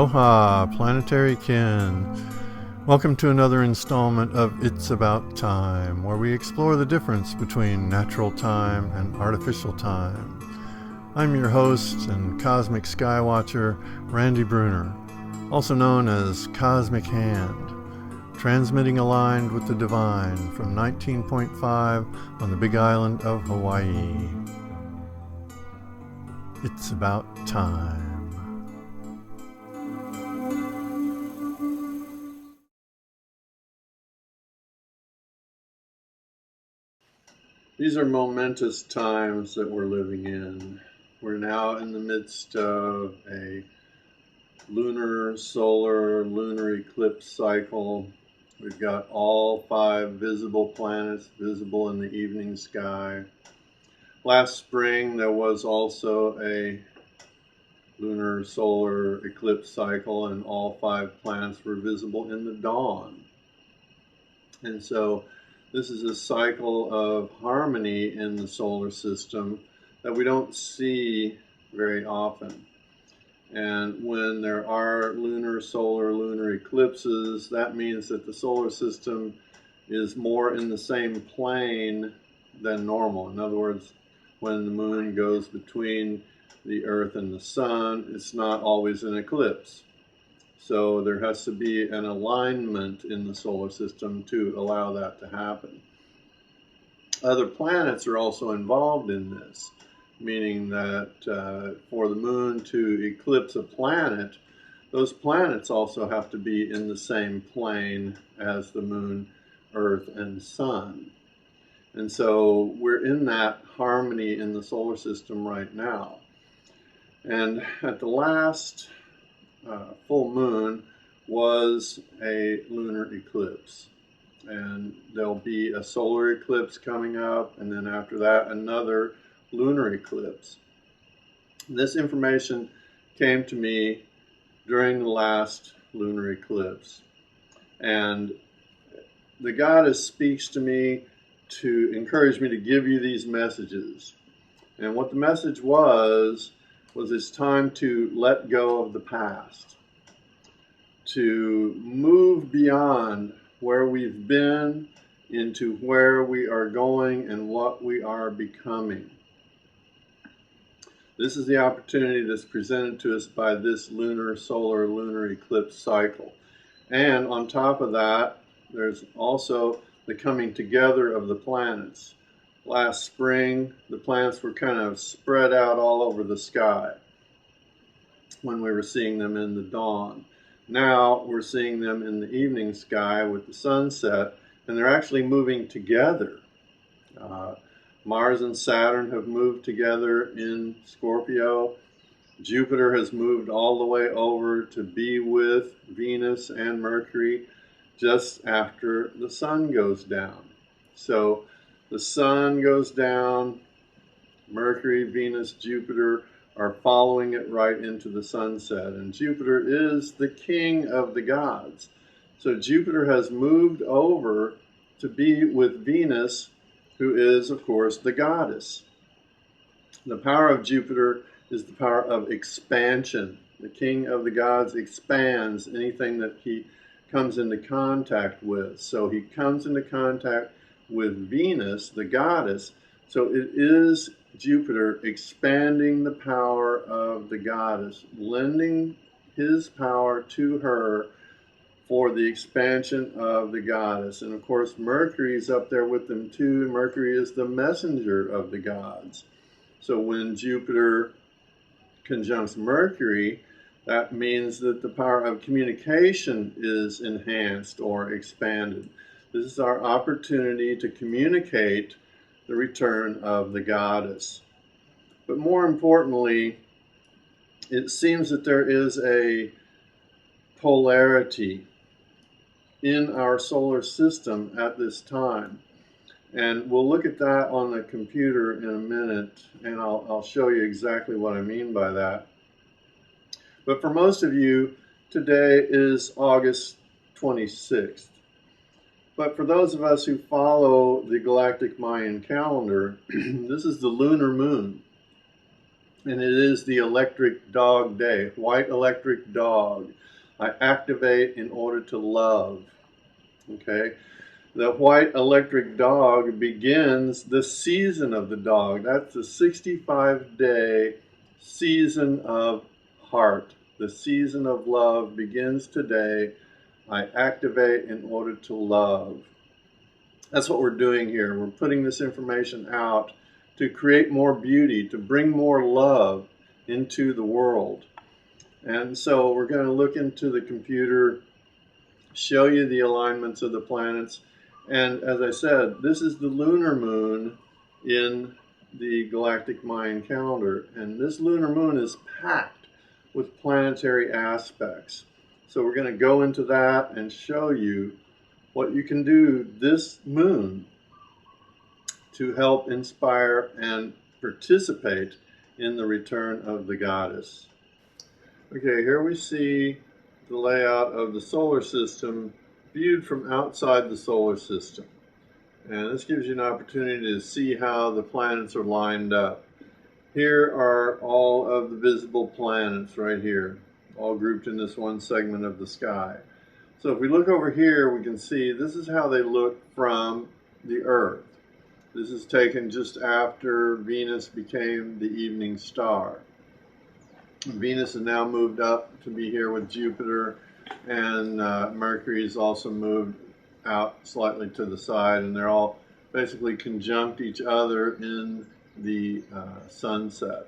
Aloha Planetary Kin. Welcome to another installment of It's About Time, where we explore the difference between natural time and artificial time. I'm your host and cosmic skywatcher, Randy Bruner, also known as Cosmic Hand, transmitting aligned with the divine from 19.5 on the Big Island of Hawaii. It's about time. These are momentous times that we're living in. We're now in the midst of a lunar eclipse cycle. We've got all 5 visible planets visible in the evening sky. Last spring, there was also a lunar solar eclipse cycle, and all 5 planets were visible in the dawn. And so this is a cycle of harmony in the solar system that we don't see very often. And when there are lunar eclipses, that means that the solar system is more in the same plane than normal. In other words, when the moon goes between the Earth and the Sun, it's not always an eclipse. So there has to be an alignment in the solar system to allow that to happen. Other planets are also involved in this, meaning that for the moon to eclipse a planet, those planets also have to be in the same plane as the moon, Earth, and Sun. And so we're in that harmony in the solar system right now. And at the last full moon was a lunar eclipse, and there'll be a solar eclipse coming up, and then after that another lunar eclipse. This information came to me during the last lunar eclipse, and the goddess speaks to me to encourage me to give you these messages. And what the message was it's time to let go of the past, to move beyond where we've been into where we are going and what we are becoming. This is the opportunity that's presented to us by this lunar eclipse cycle. And on top of that, there's also the coming together of the planets. Last spring, the planets were kind of spread out all over the sky when we were seeing them in the dawn. Now we're seeing them in the evening sky with the sunset, and they're actually moving together. Mars and Saturn have moved together in Scorpio. Jupiter has moved all the way over to be with Venus and Mercury just after the sun goes down. So the sun goes down, Mercury, Venus, Jupiter are following it right into the sunset. And Jupiter is the king of the gods. So Jupiter has moved over to be with Venus, who is, of course, the goddess. The power of Jupiter is the power of expansion. The king of the gods expands anything that he comes into contact with. So he comes into contact with Venus, the goddess. So it is Jupiter expanding the power of the goddess, lending his power to her for the expansion of the goddess. And of course, Mercury is up there with them too. Mercury is the messenger of the gods. So when Jupiter conjuncts Mercury, that means that the power of communication is enhanced or expanded. This is our opportunity to communicate the return of the goddess. But more importantly, it seems that there is a polarity in our solar system at this time. And we'll look at that on the computer in a minute, and I'll show you exactly what I mean by that. But for most of you, today is August 26th. But for those of us who follow the Galactic Mayan Calendar, this is the lunar moon. and it is the electric dog day, white electric dog. I activate in order to love. Okay, the white electric dog begins the season of the dog. That's the 65-day season of heart. The season of love begins today. I activate in order to love. That's what we're doing here. We're putting this information out to create more beauty, to bring more love into the world. And so we're going to look into the computer, show you the alignments of the planets. And as I said, this is the lunar moon in the Galactic Mayan Calendar. And this lunar moon is packed with planetary aspects. So we're going to go into that and show you what you can do this moon to help inspire and participate in the return of the goddess. Okay, here we see the layout of the solar system viewed from outside the solar system. And this gives you an opportunity to see how the planets are lined up. Here are all of the visible planets right here, all grouped in this one segment of the sky. So if we look over here, we can see this is how they look from the Earth. This is taken just after Venus became the evening star. Venus has now moved up to be here with Jupiter, and Mercury has also moved out slightly to the side, and they're all basically conjunct each other in the sunset.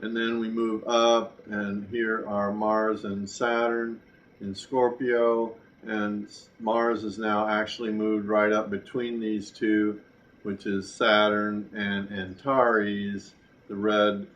And then we move up, and here are Mars and Saturn in Scorpio, and Mars is now actually moved right up between these two, which is Saturn and Antares, the red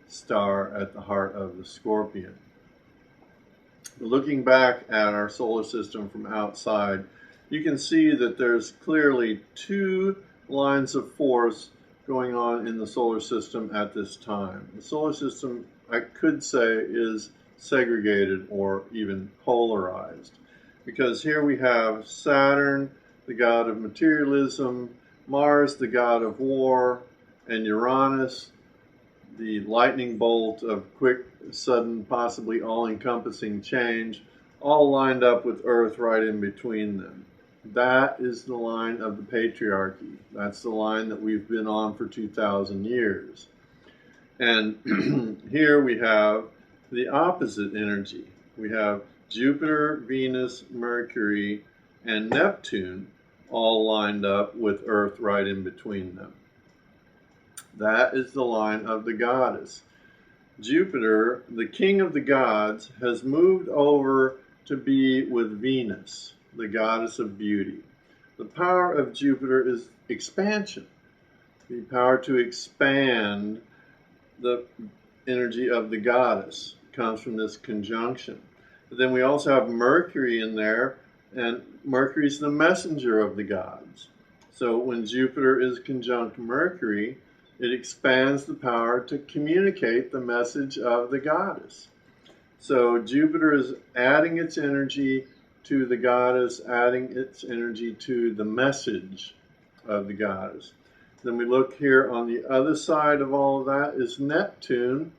star at the heart of the Scorpion. Looking back at our solar system from outside, you can see that there's clearly two lines of force going on in the solar system at this time. The solar system, I could say, is segregated or even polarized, because here we have Saturn, the god of materialism, Mars, the god of war, and Uranus, the lightning bolt of quick, sudden, possibly all-encompassing change, all lined up with Earth right in between them. That is the line of the patriarchy. That's the line that we've been on for 2,000 years. And here we have the opposite energy. We have Jupiter, Venus, Mercury, and Neptune all lined up with Earth right in between them. That is the line of the goddess. Jupiter, the king of the gods, has moved over to be with Venus, the goddess of beauty. The power of Jupiter is expansion, the power to expand. The energy of the goddess comes from this conjunction. But then we also have Mercury in there, and Mercury is the messenger of the gods. So when Jupiter is conjunct Mercury, it expands the power to communicate the message of the goddess. So Jupiter is adding its energy to the goddess, adding its energy to the message of the goddess. Then we look here on the other side of all of that is Neptune.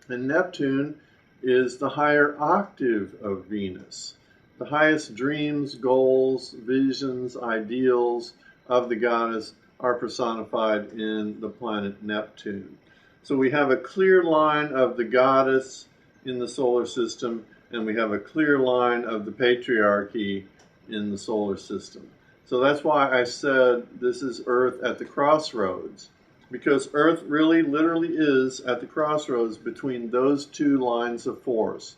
And Neptune is the higher octave of Venus. The highest dreams, goals, visions, ideals of the goddess are personified in the planet Neptune. So we have a clear line of the goddess in the solar system, and we have a clear line of the patriarchy in the solar system. So that's why I said this is Earth at the crossroads, because Earth really literally is at the crossroads between those two lines of force.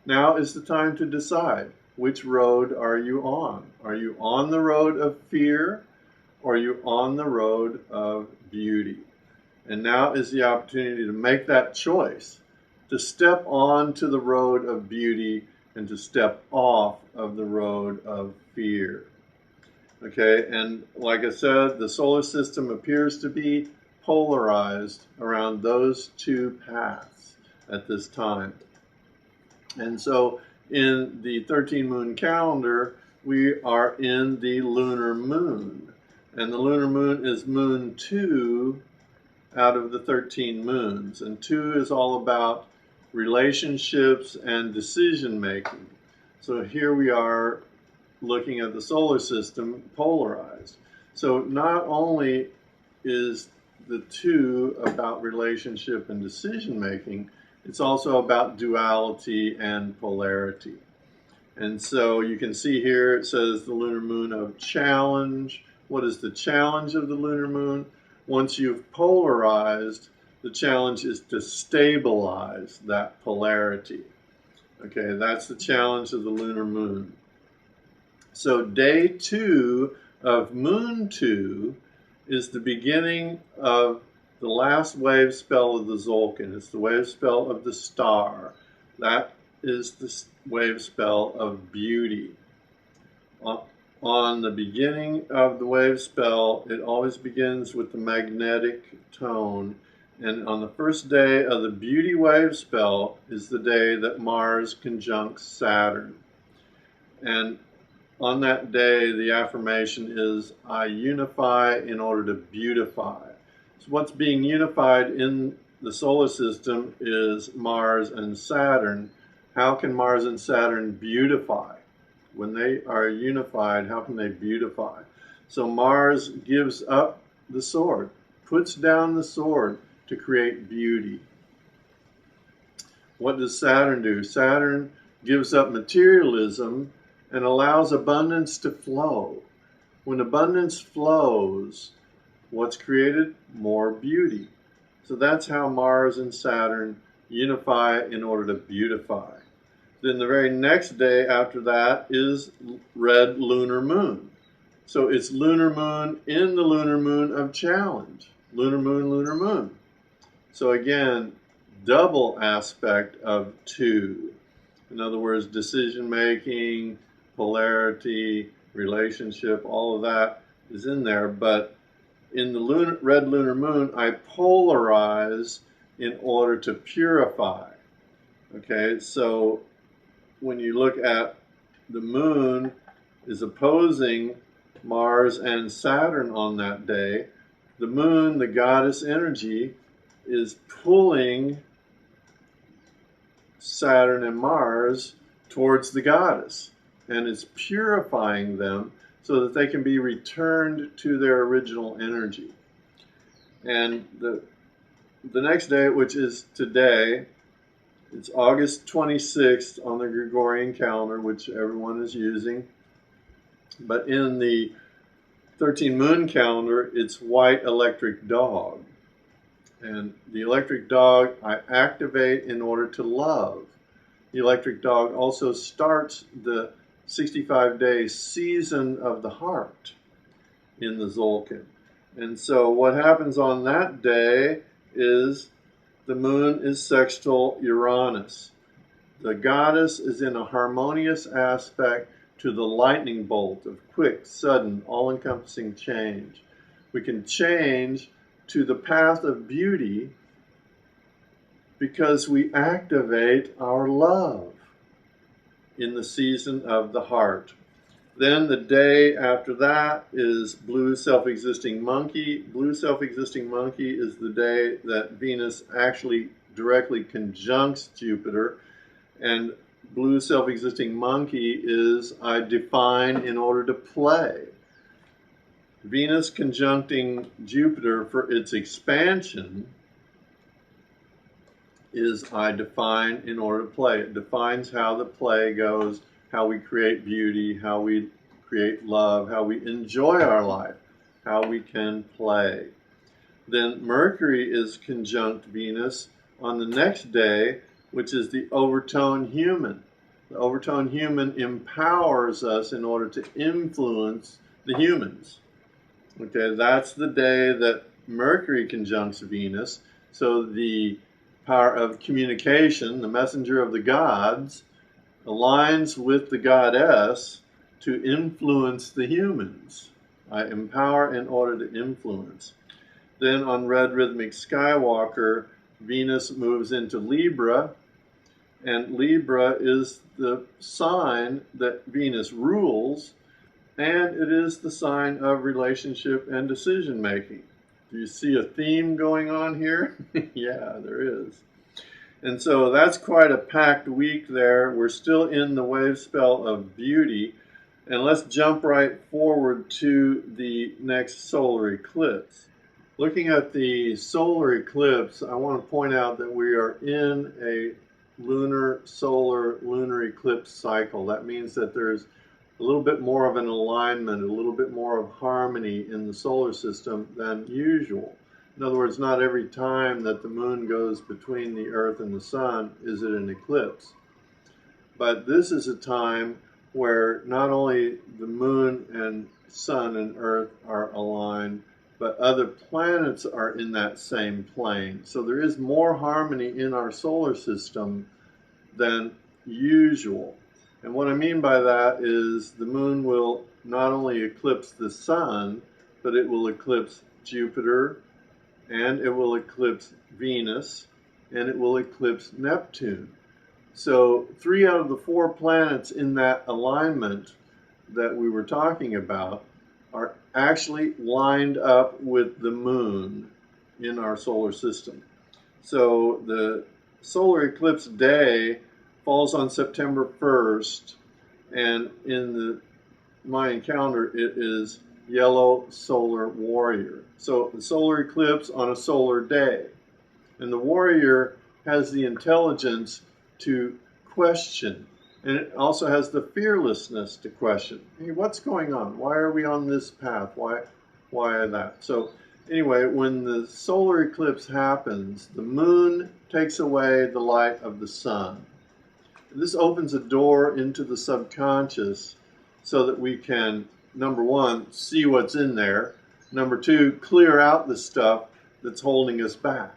Now is the time to decide, which road are you on? Are you on the road of fear, or are you on the road of beauty? And now is the opportunity to make that choice, to step on to the road of beauty and to step off of the road of fear. Okay, and like I said, the solar system appears to be polarized around those two paths at this time. And so in the 13 moon calendar, we are in the lunar moon. And the lunar moon is moon 2 out of the 13 moons. And 2 is all about relationships and decision making. So here we are looking at the solar system polarized. So not only is the 2 about relationship and decision making, it's also about duality and polarity. And so you can see here it says the lunar moon of challenge. What is the challenge of the lunar moon? Once you've polarized, the challenge is to stabilize that polarity. Okay, that's the challenge of the lunar moon. So day 2 of moon 2 is the beginning of the last wave spell of the Tzolk'in. It's the wave spell of the star. That is the wave spell of beauty. On the beginning of the wave spell, it always begins with the magnetic tone. And on the first day of the beauty wave spell is the day that Mars conjuncts Saturn. And on that day, the affirmation is, I unify in order to beautify. So what's being unified in the solar system is Mars and Saturn. How can Mars and Saturn beautify? When they are unified, how can they beautify? So Mars gives up the sword, puts down the sword to create beauty. What does Saturn do? Saturn gives up materialism and allows abundance to flow. When abundance flows, what's created? More beauty. So that's how Mars and Saturn unify in order to beautify. Then the very next day after that is red lunar moon. So it's lunar moon in the lunar moon of challenge. Lunar moon, lunar moon. So again, double aspect of 2. In other words, decision making, polarity, relationship, all of that is in there. But in the red lunar moon, I polarize in order to purify. Okay, so when you look at the moon is opposing Mars and Saturn on that day, the moon, the goddess energy, is pulling Saturn and Mars towards the goddess, and it's purifying them so that they can be returned to their original energy. And the next day, which is today, it's August 26th on the Gregorian calendar, which everyone is using. But in the 13 moon calendar, it's white electric dog. And the electric dog I activate in order to love. The electric dog also starts the 65-day season of the heart in the Tzolk'in. And so what happens on that day is the moon is sextile Uranus. The goddess is in a harmonious aspect to the lightning bolt of quick, sudden, all-encompassing change. We can change to the path of beauty because we activate our love in the season of the heart. Then the day after that is blue self-existing monkey. Blue self-existing monkey is the day that Venus actually directly conjuncts Jupiter. And blue self-existing monkey is I define in order to play. Venus conjuncting Jupiter for its expansion is I define in order to play. It defines how the play goes, how we create beauty, how we create love, how we enjoy our life, how we can play. Then Mercury is conjunct Venus on the next day, which is the overtone human. The overtone human empowers us in order to influence the humans. Okay, that's the day that Mercury conjuncts Venus. So the power of communication, the messenger of the gods, aligns with the goddess to influence the humans. I empower in order to influence. Then on Red Rhythmic Skywalker, Venus moves into Libra, and Libra is the sign that Venus rules, and it is the sign of relationship and decision making. Do you see a theme going on here? Yeah, there is. And so that's quite a packed week there. We're still in the wave spell of beauty. And let's jump right forward to the next solar eclipse. Looking at the solar eclipse, I want to point out that we are in a lunar eclipse cycle. That means that there's a little bit more of an alignment, a little bit more of harmony in the solar system than usual. In other words, not every time that the moon goes between the Earth and the Sun is it an eclipse. But this is a time where not only the moon and sun and Earth are aligned, but other planets are in that same plane. So there is more harmony in our solar system than usual. And what I mean by that is the moon will not only eclipse the sun, but it will eclipse Jupiter, and it will eclipse Venus, and it will eclipse Neptune. So 3 out of the 4 planets in that alignment that we were talking about are actually lined up with the moon in our solar system. So the solar eclipse day falls on September 1st, and in the Mayan calendar it is yellow solar warrior. So the solar eclipse on a solar day. And the warrior has the intelligence to question, and it also has the fearlessness to question. Hey, what's going on? Why are we on this path? Why that? So anyway, when the solar eclipse happens, the moon takes away the light of the sun. This opens a door into the subconscious so that we can, number one, see what's in there. Number two, clear out the stuff that's holding us back.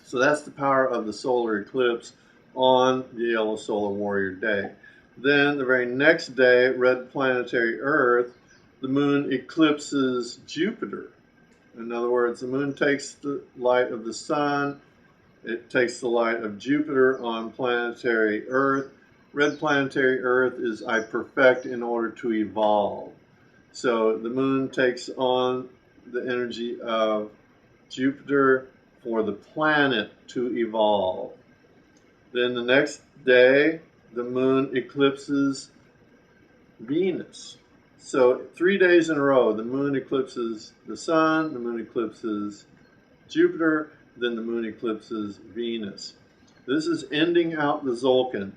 So that's the power of the solar eclipse on the yellow solar warrior day. Then the very next day, red planetary Earth, the moon eclipses Jupiter. In other words, the moon takes the light of the sun, it takes the light of Jupiter on planetary Earth. Red planetary Earth is I perfect in order to evolve. So the moon takes on the energy of Jupiter for the planet to evolve. Then the next day, the moon eclipses Venus. So 3 days in a row, the moon eclipses the sun, the moon eclipses Jupiter, then the moon eclipses Venus. This is ending out the Zolkin,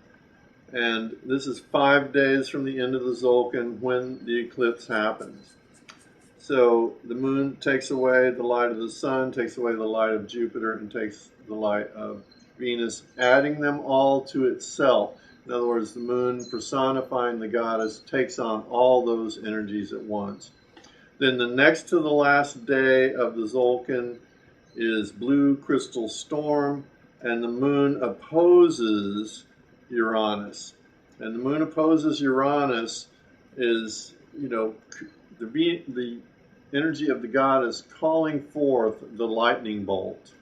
and this is 5 days from the end of the Zolkin when the eclipse happens. So the moon takes away the light of the sun, takes away the light of Jupiter, and takes the light of Venus, adding them all to itself. In other words, the moon personifying the goddess takes on all those energies at once. Then the next to the last day of the Zolkin is blue crystal storm, and the moon opposes Uranus. And the moon opposes Uranus is, the energy of the goddess calling forth the lightning bolt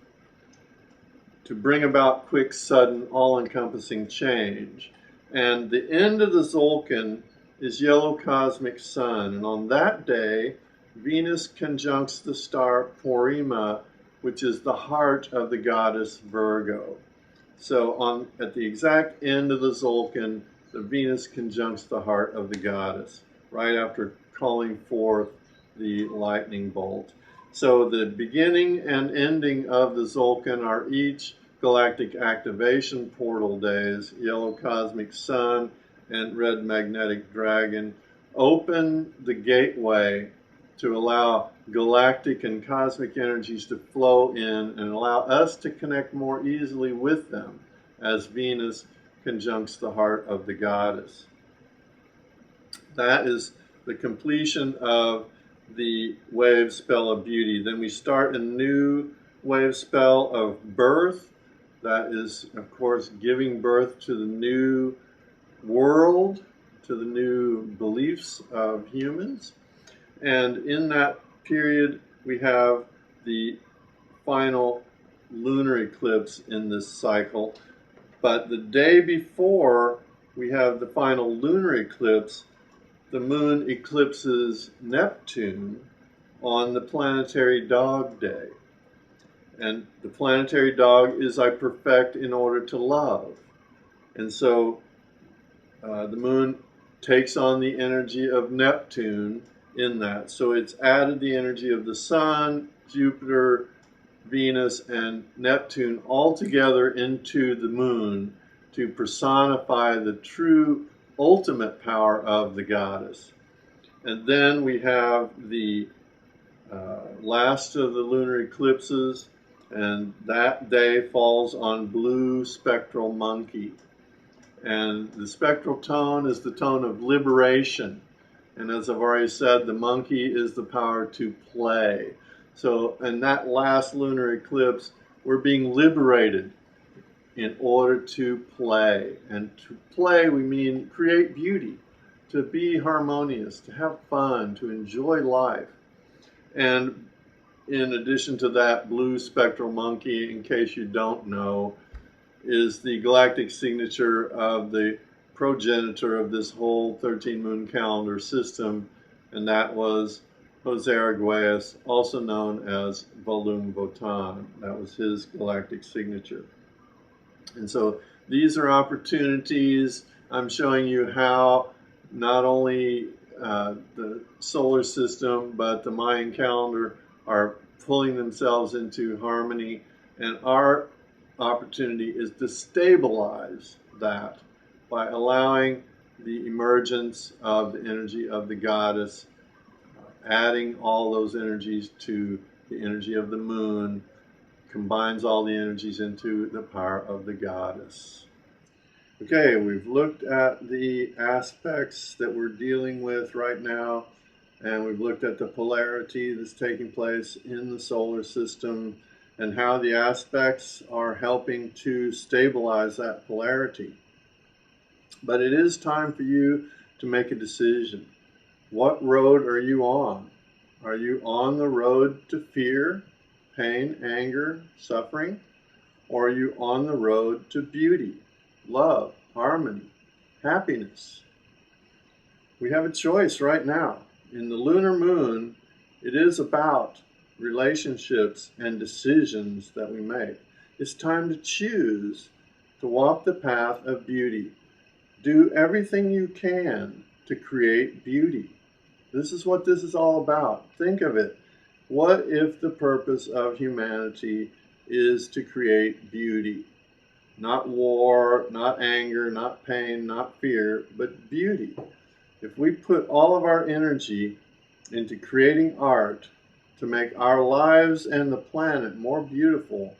to bring about quick, sudden, all-encompassing change. And the end of the Zolkin is yellow cosmic sun, and on that day, Venus conjuncts the star Porrima, which is the heart of the goddess Virgo. So at the exact end of the Zolkin, the Venus conjuncts the heart of the goddess, right after calling forth the lightning bolt. So the beginning and ending of the Zolkin are each galactic activation portal days. Yellow cosmic sun and red magnetic dragon open the gateway to allow galactic and cosmic energies to flow in and allow us to connect more easily with them as Venus conjuncts the heart of the goddess. That is the completion of the wave spell of beauty. Then we start a new wave spell of birth. That is, of course, giving birth to the new world, to the new beliefs of humans. And in that period, we have the final lunar eclipse in this cycle. But the day before we have the final lunar eclipse, the moon eclipses Neptune, on the planetary dog day. And the planetary dog is I perfect in order to love. And so the moon takes on the energy of Neptune in that. So it's added the energy of the sun, Jupiter, Venus, and Neptune all together into the moon to personify the true ultimate power of the goddess. And then we have the last of the lunar eclipses, and that day falls on blue spectral monkey. And the spectral tone is the tone of liberation. And as I've already said, the monkey is the power to play. So in that last lunar eclipse, we're being liberated in order to play. And to play, we mean create beauty, to be harmonious, to have fun, to enjoy life. And in addition to that, blue spectral monkey, in case you don't know, is the galactic signature of the progenitor of this whole 13 moon calendar system, and that was Jose Arguelles, also known as Volum Votan. That was his galactic signature. And so these are opportunities. I'm showing you how not only the solar system, but the Mayan calendar are pulling themselves into harmony, and our opportunity is to stabilize that by allowing the emergence of the energy of the goddess, adding all those energies to the energy of the moon, combines all the energies into the power of the goddess. Okay, we've looked at the aspects that we're dealing with right now, and we've looked at the polarity that's taking place in the solar system and how the aspects are helping to stabilize that polarity. But it is time for you to make a decision. What road are you on? Are you on the road to fear, pain, anger, suffering? Or are you on the road to beauty, love, harmony, happiness? We have a choice right now. In the lunar moon, it is about relationships and decisions that we make. It's time to choose to walk the path of beauty. Do everything you can to create beauty. This is what this is all about. Think of it. What if the purpose of humanity is to create beauty? Not war, not anger, not pain, not fear, but beauty. If we put all of our energy into creating art to make our lives and the planet more beautiful,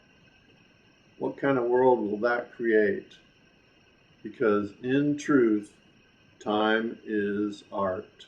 what kind of world will that create? Because in truth, time is art.